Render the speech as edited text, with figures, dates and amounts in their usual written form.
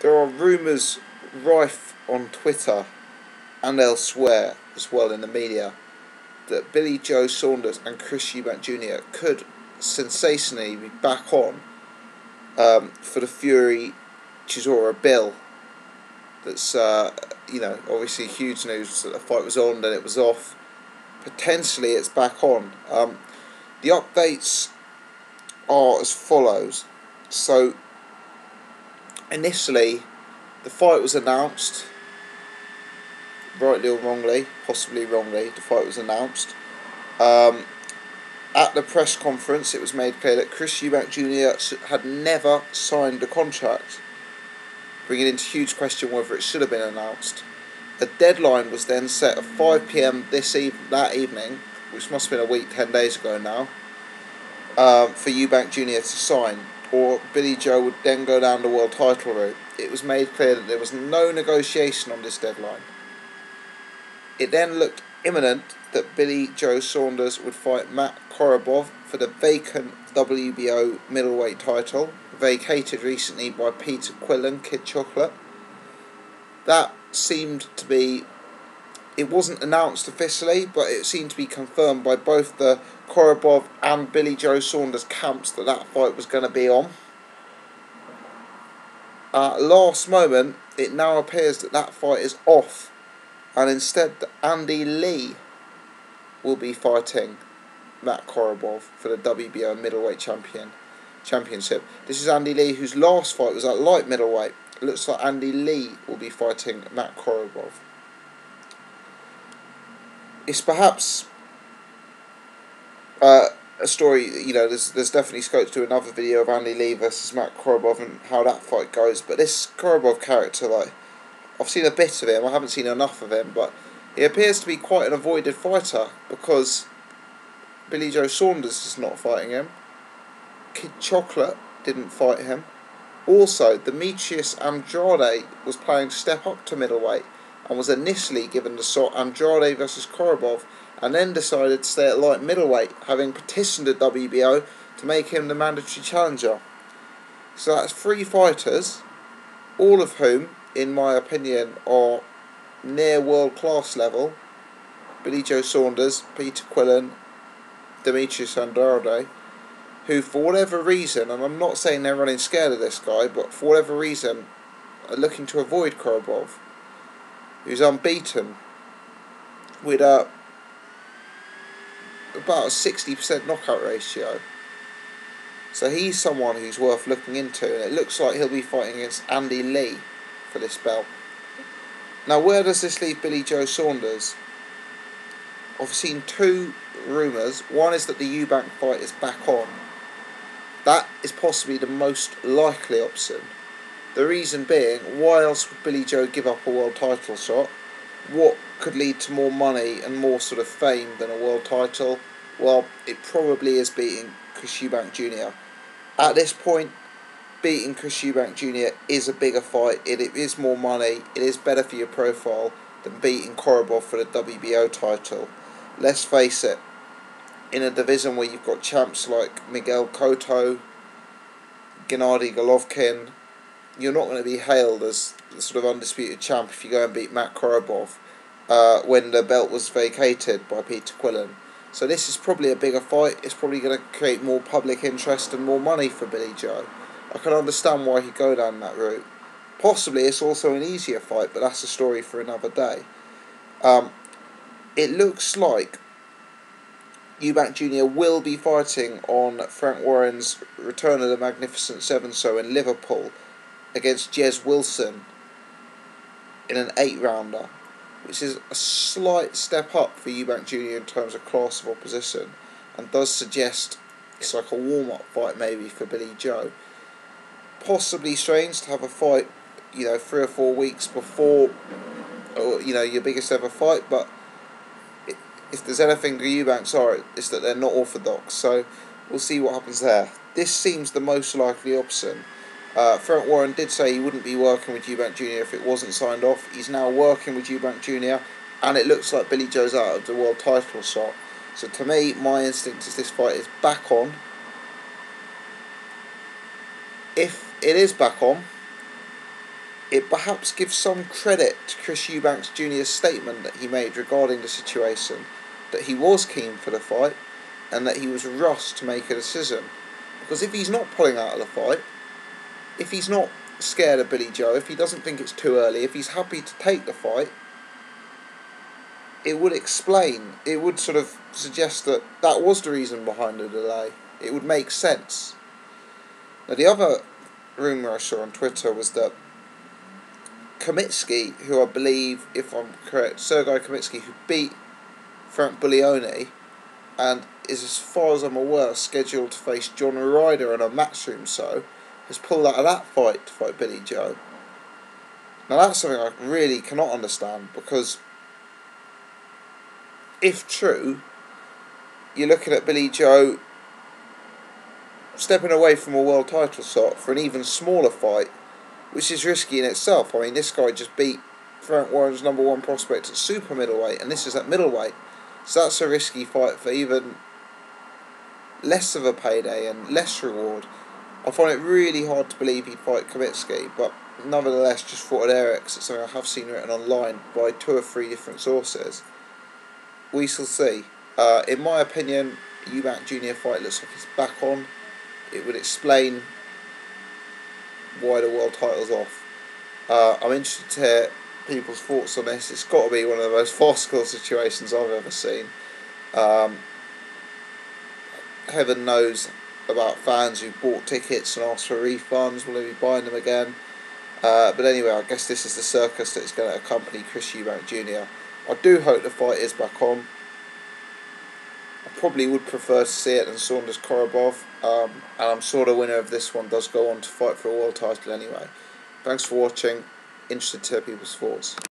There are rumours rife on Twitter and elsewhere as well in the media that Billy Joe Saunders and Chris Eubank Jr. could sensationally be back on for the Fury Chisora bill. That's obviously huge news that the fight was on, then it was off. Potentially it's back on. The updates are as follows. So initially the fight was announced, rightly or wrongly, possibly wrongly, the fight was announced. At the press conference it was made clear that Chris Eubank Jr. had never signed a contract, bringing into huge question whether it should have been announced. A deadline was then set at 5 PM that evening, which must have been a week, 10 days ago now, for Eubank Jr. to sign, or Billy Joe would then go down the world title route. It was made clear that there was no negotiation on this deadline. It then looked imminent that Billy Joe Saunders would fight Matt Korobov for the vacant WBO middleweight title, vacated recently by Peter Quillen, Kid Chocolate. That seemed to be, it wasn't announced officially, but it seemed to be confirmed by both the Korobov and Billy Joe Saunders camps that that fight was going to be on. Last moment, it now appears that that fight is off, and instead Andy Lee will be fighting Matt Korobov for the WBO middleweight championship. This is Andy Lee, whose last fight was at light middleweight. It looks like Andy Lee will be fighting Matt Korobov. It's perhaps a story, there's definitely scope to do another video of Andy Lee versus Matt Korobov and how that fight goes. But this Korobov character, I've seen a bit of him, I haven't seen enough of him, but he appears to be quite an avoided fighter because Billy Joe Saunders is not fighting him. Kid Chocolate didn't fight him. Also, Demetrius Andrade was planning to step up to middleweight and was initially given the shot Andrade versus Korobov, and then decided to stay at light middleweight, having petitioned the WBO to make him the mandatory challenger. So that's 3 fighters, all of whom, in my opinion, are near world class level. Billy Joe Saunders, Peter Quillen, Demetrius Andrade, who for whatever reason, and I'm not saying they're running scared of this guy, but for whatever reason are looking to avoid Korobov, who's unbeaten with about a 60% knockout ratio. So he's someone who's worth looking into, and it looks like he'll be fighting against Andy Lee for this belt. Now, where does this leave Billy Joe Saunders? I've seen 2 rumours. One is that the Eubank fight is back on. That is possibly the most likely option. The reason being, why else would Billy Joe give up a world title shot? What could lead to more money and more sort of fame than a world title? Well, it probably is beating Chris Eubank Jr. At this point, beating Chris Eubank Jr. is a bigger fight. It is more money. It is better for your profile than beating Korobov for the WBO title. Let's face it, in a division where you've got champs like Miguel Cotto, Gennady Golovkin, you're not going to be hailed as the sort of undisputed champ if you go and beat Matt Korobov when the belt was vacated by Peter Quillen. So this is probably a bigger fight. It's probably going to create more public interest and more money for Billy Joe. I can understand why he'd go down that route. Possibly it's also an easier fight, but that's a story for another day. It looks like Eubank Jr. will be fighting on Frank Warren's Return of the Magnificent Seven show in Liverpool against Jez Wilson in an 8-rounder, which is a slight step up for Eubank Jr. in terms of class of opposition, and does suggest it's like a warm-up fight maybe for Billy Joe. Possibly strange to have a fight, 3 or 4 weeks before, your biggest ever fight, but if there's anything the Eubanks are, it's that they're not orthodox, so we'll see what happens there. This seems the most likely option. Frank Warren did say he wouldn't be working with Eubank Jr. if it wasn't signed off. He's now working with Eubank Jr. and it looks like Billy Joe's out of the world title shot. So to me, my instinct is this fight is back on. If it is back on, it perhaps gives some credit to Chris Eubank Jr.'s statement that he made regarding the situation, that he was keen for the fight and that he was rushed to make a decision. Because if he's not pulling out of the fight, if he's not scared of Billy Joe, if he doesn't think it's too early, if he's happy to take the fight, it would explain, it would sort of suggest that that was the reason behind the delay. It would make sense. Now, the other rumour I saw on Twitter was that Kamitsky, who I believe, if I'm correct, Sergei Kamitsky, who beat Frank Buglioni and is, as far as I'm aware, scheduled to face John Ryder in a matchroom show, has pulled out of that fight to fight Billy Joe. Now that's something I really cannot understand, because if true, you're looking at Billy Joe stepping away from a world title shot for an even smaller fight, which is risky in itself. I mean, this guy just beat Frank Warren's #1 prospect at super middleweight, and this is at middleweight. So that's a risky fight for even less of a payday and less reward. I find it really hard to believe he'd fight Kamitsky, but nevertheless just thought I'd air it because it's something I have seen written online by 2 or 3 different sources. We shall see. In my opinion, Eubank Jr. fight looks like it's back on. It would explain why the world title's off. I'm interested to hear people's thoughts on this. It's got to be one of the most farcical situations I've ever seen. Heaven knows about fans who bought tickets and asked for refunds. Will they be buying them again? But anyway, I guess this is the circus that is going to accompany Chris Eubank Jr. I do hope the fight is back on. I probably would prefer to see it than Saunders Korobov, and I'm sure the winner of this one does go on to fight for a world title anyway. Thanks for watching. Interested to hear people's thoughts.